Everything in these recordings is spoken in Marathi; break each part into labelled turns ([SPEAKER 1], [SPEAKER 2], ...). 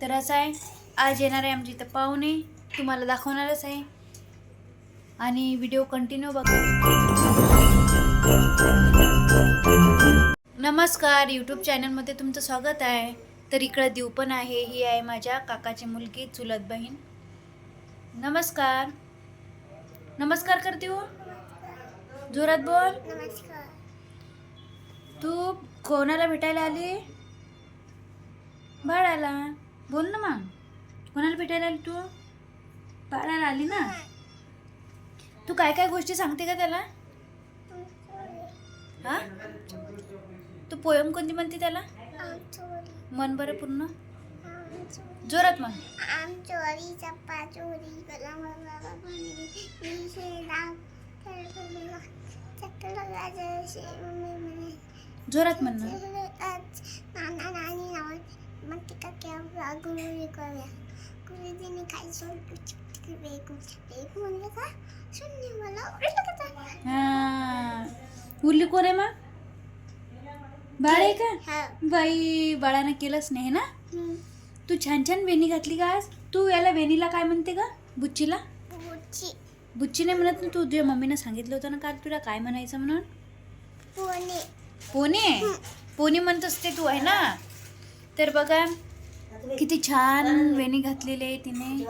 [SPEAKER 1] तर असं आहे, आज येणार आहे आमच्या इथं पाहुणे, तुम्हाला दाखवणारच आहे आणि व्हिडिओ कंटिन्यू बघा. नमस्कार, यूट्यूब चॅनलमध्ये तुमचं स्वागत आहे. तर इकडं देव पण आहे, ही आहे माझ्या काकाची मुलगी, चुलत बहीण. नमस्कार नमस्कार करते हो, जोरात बोल.
[SPEAKER 2] नमस्कार.
[SPEAKER 1] तू कोणाला भेटायला आली? बाळाला. बोल ना मग, कोणाला भेटायला आली तू? बाळाला आली ना. तू काय काय गोष्टी सांगते का त्याला? हा, तू पोयम कोणती म्हणते त्याला? मन बरं पूर्ण जोरात म्हण.
[SPEAKER 2] आम चोरी चप्पा चोरी कलम
[SPEAKER 1] जोरात म्हण ना.
[SPEAKER 2] नाना नानी नाव मग तिका क्या गुरुजी करूया गुरुजीने काय सोड म्हणलं का शून्य मला
[SPEAKER 1] हा, उरली कोण आहे मग? बाळ आहे का? बाई, बाळानं केलंच नाही ना. तू छान छान वेणी घातली का आज? तू याला वेणीला काय म्हणते का? बुच्चीला बुच्ची नाही म्हणत ना तू? तुझ्या मम्मीनं सांगितलं होतं ना काल तुला काय म्हणायचं म्हणून? पोने पोनी म्हणत असते तू, आहे ना. तर बघा किती छान वेणी घातलेली आहे तिने,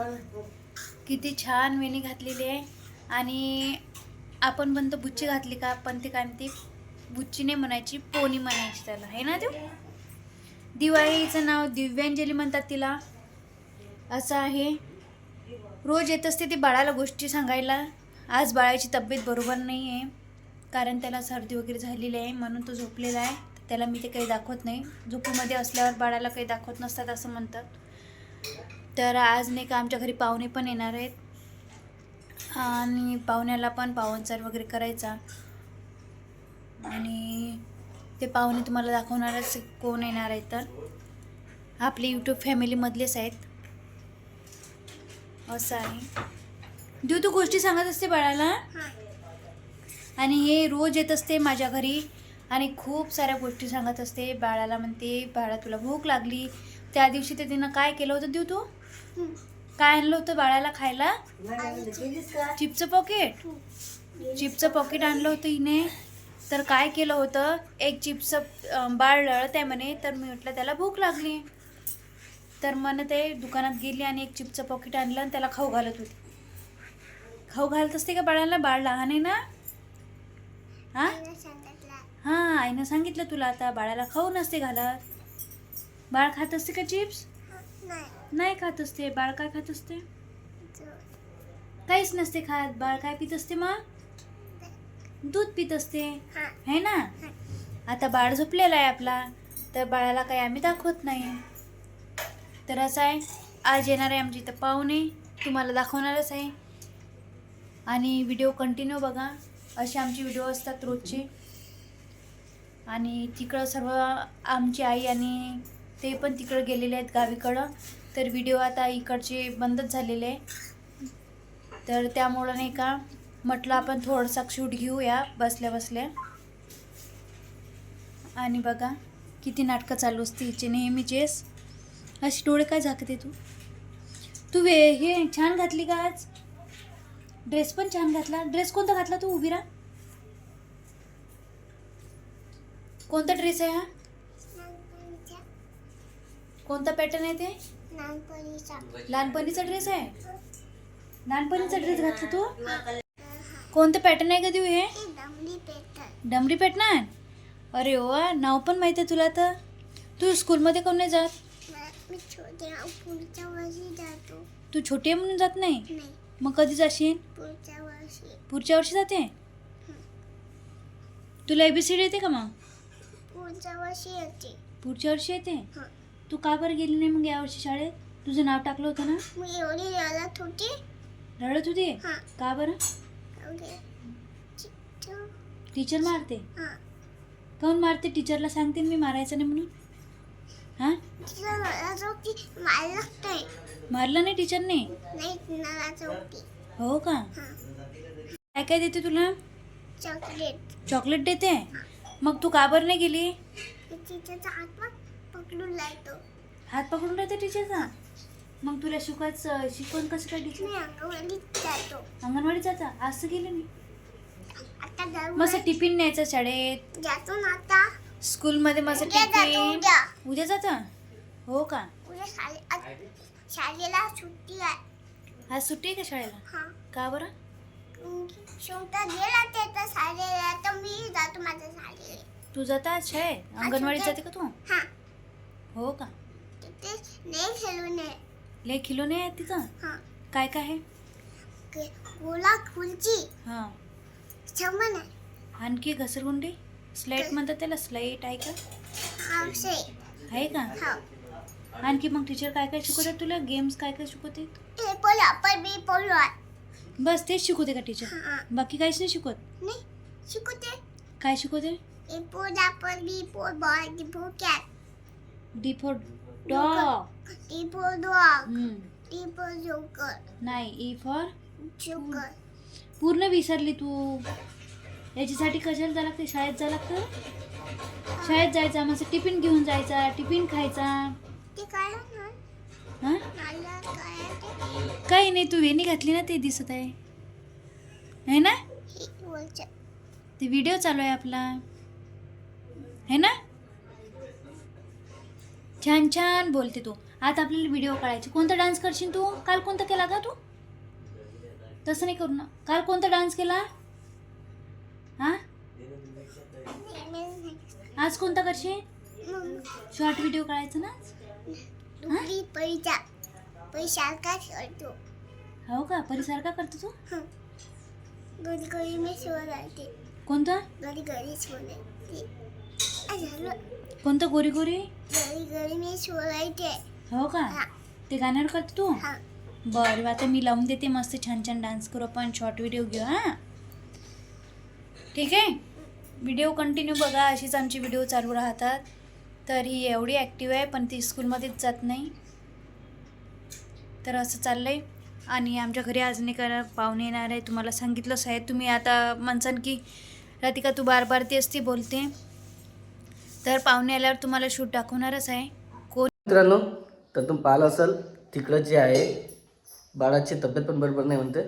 [SPEAKER 1] किती छान वेणी घातलेली आहे. आणि आपण म्हणतो बुच्ची घातली का, पण ते काय म्हणते, बुच्ची नाही म्हणायची, पोनी म्हणायची त्याला, आहे ना. तू दिवाळीचं नाव दिव्यांजली म्हणतात तिला, असं आहे. रोज येत असते ती बाळाला गोष्टी सांगायला. आज बाळाची तब्येत बरोबर नाही आहे, कारण त्याला सर्दी वगैरे झालेली आहे, म्हणून तो झोपलेला आहे. त्याला मी ते काही दाखवत नाही, झोपूमध्ये असल्यावर बाळाला काही दाखवत नसतात असं म्हणतात. तर आज नाही का आमच्या घरी पाहुणे पण येणार आहेत आणि पाहुण्याला पण पाहुणचार वगैरे करायचा. आणि ते पाहुणे तुम्हाला दाखवणारच कोण येणार आहेत. तर आपले यूट्यूब फॅमिलीमधलेच आहेत, असं आहे. देव तू गोष्टी सांगत असते बाळाला, आणि हे रोज येत असते माझ्या घरी आणि खूप साऱ्या गोष्टी सांगत असते बाळाला. म्हणते, बाळा तुला भूक लागली. त्या दिवशी ते तिनं काय केलं होतं देव? तू काय आणलं होतं बाळाला खायला? चिप्सचं पॉकेट. चिप्सचं पॉकेट आणलं होतं हिने. तर काय केलं होतं, एक चिप्सचं बाळ लढत आहे म्हणे. तर मी म्हटलं त्याला भूक लागली, तर मन ते दुकानात गेली आणि एक चिप्सचं पॉकेट आणलं आणि त्याला खाऊ घालत होती. खाऊ घालत असते का बाळाला? बाळ लहान आहे ना. हां, आईनं सांगितलं तुला. आता बाळाला खाऊ नसते घालत. बाळ खात असते का चिप्स? नाही खात असते. बाळ काय खात असते? काहीच नसते खात. बाळ काय पित असते मग? दूध पित असते, है ना. आता बाळ झोपलेला आहे आपला, तर बाळाला काही आम्ही दाखवत नाही. तर असं आहे, आज येणार आहे आमच्या इथं पाहुणे, तुम्हाला दाखवणारच आहे आणि व्हिडिओ कंटिन्यू बघा. असे आमचे व्हिडिओ असतात रोजचे. आणि तिकडं सर्व आमची आई आणि ते पण तिकडं गेलेले आहेत गावीकडं. तर व्हिडिओ आता इकडचे बंदच झालेले आहे. तर त्यामुळं नाही का म्हटलं आपण थोडासा शूट घेऊया बसल्या बसल्या. आणि बघा किती नाटकं चालू असते हिचे नेहमीचेच. अशी डोळे काय झाकते तू? तू हे छान घातली का आज? ड्रेस पण छान घातला. ड्रेस कोणता घातला तू? उभी राहा. कोणता ड्रेस आहे हा? कोणता पॅटर्न आहे ते? लहानपणीचा ड्रेस आहे. लहानपणीचा ड्रेस घातला तू? कोणतं पॅटर्न आहे का तू? हे डमरी पॅटर्न. अरे वा, नाव पण माहिती आहे तुला. तर तू स्कूलमध्ये कोण नाही जात? तू छोटी आहे म्हणून जात नाही? मग कधी जाशील? पुढच्या वर्षी जाते. तुला ABCD येते का मग? पुढच्या वर्षी येते. तू का बरं गेली नाही मग यावर्षी शाळेत? तुझं नाव टाकलं होतं ना.
[SPEAKER 2] मी एवढी रडत होती.
[SPEAKER 1] रडत होती का बरं? टीचर मारते. काऊन मारते? टीचरला सांगते मी मारायचं नाही म्हणून. हां, मारलं नाही टीचरने? हो का? काय काय देते तुला? चॉकलेट देते. मग तू का बरं नाही गेली?
[SPEAKER 2] पकडून लायतो.
[SPEAKER 1] हात पकडून राहते टीचरचा. मग तुला शिकवण कसं काय टीचर?
[SPEAKER 2] मी अंगणवाडीत जातो.
[SPEAKER 1] अंगणवाडीत जाता? आज तर गेले नाही.
[SPEAKER 2] आता जाऊ
[SPEAKER 1] मस्त टिफिन न्यायचं शाळेत.
[SPEAKER 2] जातो ना आता.
[SPEAKER 1] स्कूलमध्ये मस्त
[SPEAKER 2] उद्या जातो
[SPEAKER 1] टिफिन.
[SPEAKER 2] उद्या.
[SPEAKER 1] उद्या जाता? हो का?
[SPEAKER 2] उद्या शाळेला सुट्टी आहे.
[SPEAKER 1] आज सुट्टी आहे का शाळेला?
[SPEAKER 2] हा.
[SPEAKER 1] का बरं?
[SPEAKER 2] शेवटा गेला ते तर शाळेला तर मी जातो माझ्या शाळेला.
[SPEAKER 1] तू जाता आज शाळेत? अंगणवाडीत जाते का तू?
[SPEAKER 2] हा.
[SPEAKER 1] हो का?
[SPEAKER 2] तिथे नाही खेळून आहे.
[SPEAKER 1] लय खिलोने आहे तिथं?
[SPEAKER 2] हा.
[SPEAKER 1] काय काय आहे?
[SPEAKER 2] गोला खुलची
[SPEAKER 1] हां.
[SPEAKER 2] चमन आहे.
[SPEAKER 1] आणखी घसरगुंडी? स्लाईट म्हणतात त्याला. स्लाईट आहे का?
[SPEAKER 2] हावसे.
[SPEAKER 1] आहे का?
[SPEAKER 2] हा.
[SPEAKER 1] आणखी मग टीचर काय काय शिकवतात तुला? गेम्स काय काय शिकवते?
[SPEAKER 2] ते पोला पण मी पोलो आहे.
[SPEAKER 1] बस तेच शिकवते का टीचर?
[SPEAKER 2] हा.
[SPEAKER 1] बाकी काहीच नाही शिकवत?
[SPEAKER 2] नाही शिकवते.
[SPEAKER 1] काय शिकवते?
[SPEAKER 2] ए पोला पण मी पोल ball D for cat.
[SPEAKER 1] D for dog.
[SPEAKER 2] D for dog. D for joker.
[SPEAKER 1] नाही, ई फॉर.
[SPEAKER 2] जोकर.
[SPEAKER 1] पूर्ण विसरली तू. याच्यासाठी कशाला जायला लागते? शाळेत जायला लागतं. शाळेत जायचा, मस्त टिफिन घेऊन जायचा, टिफिन खायचा.
[SPEAKER 2] ते काय ना
[SPEAKER 1] हां?
[SPEAKER 2] मला काय ते
[SPEAKER 1] काही नाही, तू वेणी घातली ना ते दिसत आहे. है ना?
[SPEAKER 2] हे बोलचं.
[SPEAKER 1] ते व्हिडिओ चालू आहे आपला. है ना? छान छान बोलते तू. आता आपल्याला व्हिडिओ काढायचे. कोणता डान्स करशील तू? काल कोणता केला का तू? तसं नाही करू ना. काल कोणता डान्स केला? हां? आज कोणता करशील? शॉर्ट व्हिडिओ काढायचं ना?
[SPEAKER 2] दुसरी पैसा का करतो.
[SPEAKER 1] हो का? परिसारखा करतो तू?
[SPEAKER 2] घरी घरी मी सोडायचे.
[SPEAKER 1] कोणता?
[SPEAKER 2] घरी घरी सोडायचे. झालं.
[SPEAKER 1] कोणतं गोरी गोरी?
[SPEAKER 2] घरी घरी मी सोडायचे.
[SPEAKER 1] हो का?
[SPEAKER 2] हा.
[SPEAKER 1] ते गाण्यावर करतो तू?
[SPEAKER 2] हा.
[SPEAKER 1] बरं, आता मी लावून देते. मस्त छान छान डान्स करू आपण. शॉर्ट व्हिडिओ घेऊ. हां, ठीक आहे. व्हिडिओ कंटिन्यू बघा. अशीच आमची व्हिडिओ चालू राहतात. तर ही एवढी ॲक्टिव्ह आहे पण ती स्कूलमध्येच जात नाही. तर असं चाललं आहे. आणि आमच्या घरी आज नाही का पाहुणे येणार आहे. तुम्हाला सांगितलंच आहे. तुम्ही आता म्हणसान की राधिका तू बार बार तेच ती बोलते. तर पाहुणे आल्यावर तुम्हाला शूट दाखवणारच आहे. कोण
[SPEAKER 3] मित्रांनो, तर तुम्ही पाहिलं असेल तिकडं जे आहे बाळाची तब्येत पण बरोबर नाही म्हणते.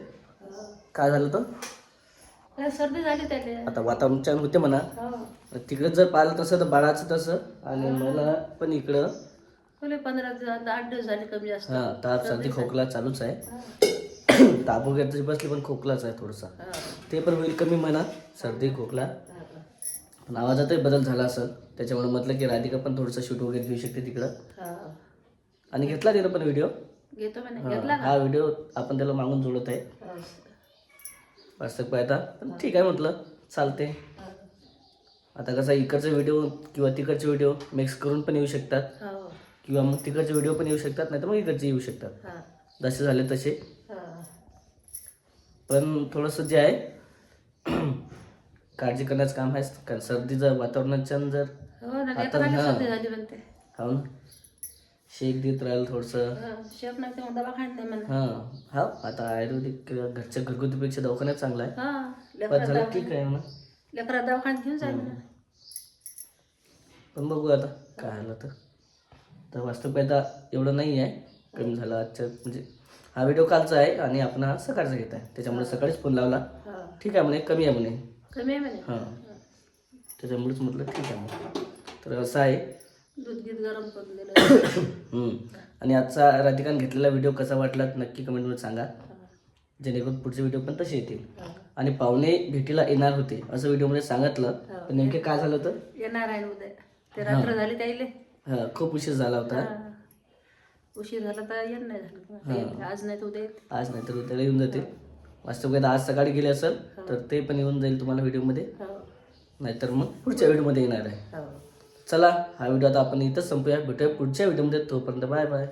[SPEAKER 3] काय झालं तर
[SPEAKER 1] सर्दी झाली त्याला.
[SPEAKER 3] आता वातावरण छान होते म्हणा. तिकडं जर पाहिलं तसं तर बाळाचं तसं आणि मला पण इकडं
[SPEAKER 1] 15-8 दिवस झाले कमी जास्त.
[SPEAKER 3] हां ताप सर्दी खोकला चालूच आहे. ताप वगैरे तरी बसली पण खोकलाच आहे थोडासा. ते पण होईल कमी म्हणा सर्दी खोकला. पण आवाजातही बदल झाला असेल त्याच्यामुळे म्हटलं की राधिका पण थोडंसं शूट वगैरे घेऊ शकते तिकडं. आणि घेतला तिथं पण व्हिडिओ
[SPEAKER 1] घेतो.
[SPEAKER 3] हा व्हिडिओ आपण त्याला मागून जोडत आहे वास्तव पाहता. पण ठीक आहे म्हटलं चालते. आता कसं इकडचे व्हिडिओ किंवा तिकडचे व्हिडिओ मिक्स करून पण येऊ शकतात किंवा मग तिकडचे व्हिडिओ पण येऊ शकतात नाही तर मग इकडचे येऊ शकतात. जसे झाले तसे. पण थोडंसं जे आहे काळजी करण्याचं काम आहे. कारण सर्दीचं वातावरणाच्या जर आता हो ना शेक देत राहील थोडंसं. हा आता आयुर्वेदिक घरच्या घरगुतीपेक्षा दवाखान्यात चांगला आहे. पण झालं ठीक आहे म्हणा.
[SPEAKER 1] दवाखान्यात घेऊन जाईल.
[SPEAKER 3] पण बघू आता काय आलं तर वास्तव पाहता एवढं नाही आहे. कमी झालं आजच्या म्हणजे हा व्हिडिओ कालचा आहे आणि आपण हा सकाळचा घेत आहे त्याच्यामुळे सकाळीच फोन लावला. ठीक आहे म्हणे कमी आहे म्हणे. हां त्याच्यामुळेच म्हटलं ठीक आहे म्हणे. तर असं आहे.
[SPEAKER 1] दूध गीत गरम करून दिलं.
[SPEAKER 3] आणि आजचा राधिकाने घेतलेला व्हिडिओ कसा वाटला नक्की कमेंटमध्ये सांगा. जेणेकरून पुढचे व्हिडिओ पण तसे येतील. आणि पाहुणे भेटीला येणार होते असं व्हिडिओमध्ये सांगितलं पण नेमके काय झालं होतं?
[SPEAKER 1] येणार आहे उद्या. ते रात्र झाली त्याईले.
[SPEAKER 3] हां खूप उशीर झाला होता.
[SPEAKER 1] उशीर झाला तर येत नाही झालं. आज नाही तर उद्या येते.
[SPEAKER 3] आज नाही तर उद्याला येऊन जाते. वास्तव काय आज सकाळी गेले असेल तर ते पण येऊन जाईल तुम्हाला व्हिडिओमध्ये. नाहीतर मग पुढच्या व्हिडिओमध्ये येणार आहे. चला हा व्हिडिओ आता आपण इथंच संपूया. भेटूया पुढच्या व्हिडिओमध्ये. तोपर्यंत बाय बाय.